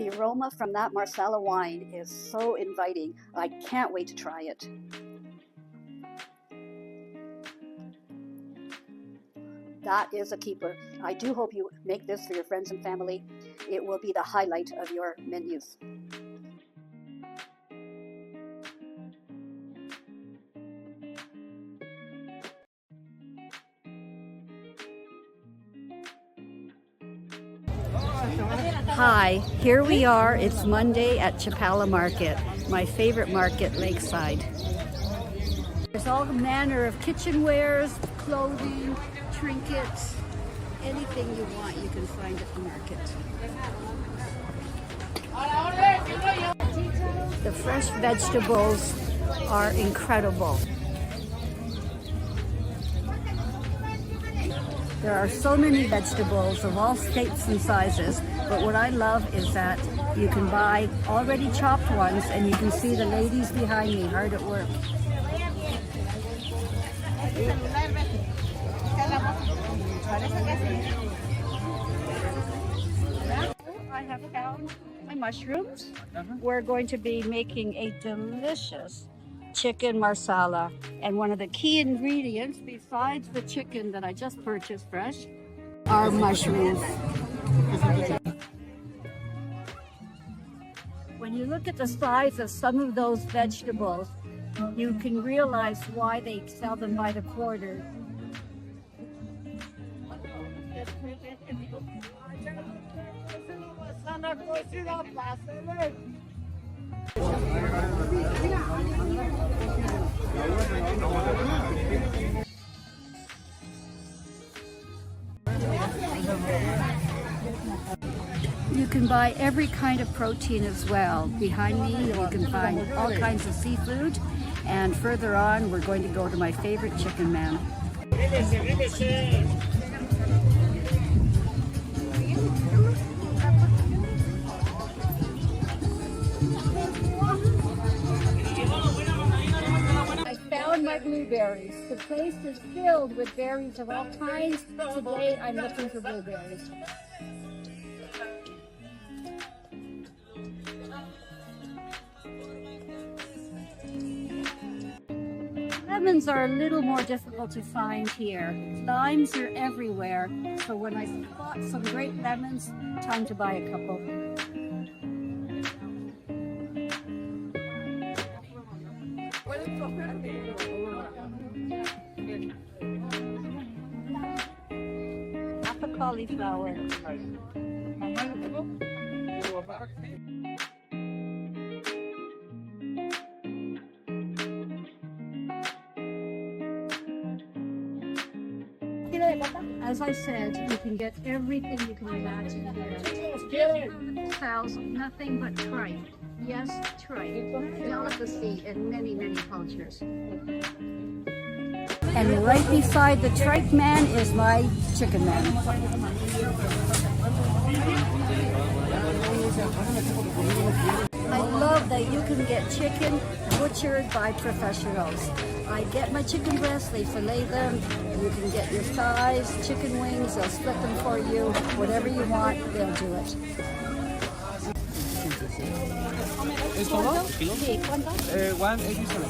The aroma from that Marsala wine is so inviting. I can't wait to try it. That is a keeper. I do hope you make this for your friends and family. It will be the highlight of your menus. Hi, here we are. It's Monday at Chapala Market, my favorite market lakeside. There's all manner of kitchenwares, clothing, trinkets, anything you want you can find at the market. The fresh vegetables are incredible. There are so many vegetables of all shapes and sizes, but what I love is that you can buy already chopped ones, and you can see the ladies behind me hard at work. I have found my mushrooms. We're going to be making a delicious chicken marsala, and one of the key ingredients besides the chicken that I just purchased fresh are mushrooms. When you look at the size of some of those vegetables, you can realize why they sell them by the quarter. You can buy every kind of protein as well. Behind me you can find all kinds of seafood, and further on we're going to go to my favorite chicken man. I found my blueberries. The place is filled with berries of all kinds. Today I'm looking for blueberries. Lemons are a little more difficult to find here. Limes are everywhere, so when I spot some great lemons, time to buy a couple. Half a cauliflower. As I said, you can get everything you can imagine here. Sells nothing but tripe. Yes, tripe. Delicacy in many, many cultures. And right beside the tripe man is my chicken man. I love that you can get chicken butchered by professionals. I get my chicken breasts, they fillet them. You can get your thighs, chicken wings, they'll split them for you. Whatever you want, they'll do it. ¿Es todo? Sí, ¿cuánto? 187.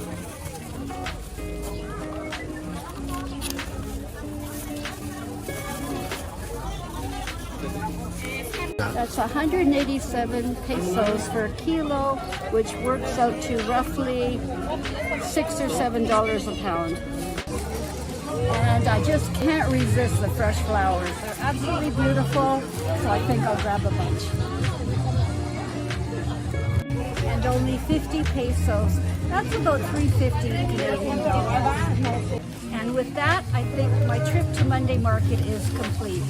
That's 187 pesos for a kilo, which works out to roughly $6 or $7 a pound. And I just can't resist the fresh flowers. They're absolutely beautiful, so I think I'll grab a bunch. And only 50 pesos. That's about $3.50 Canadian dollars. And with that, I think my trip to Monday Market is complete.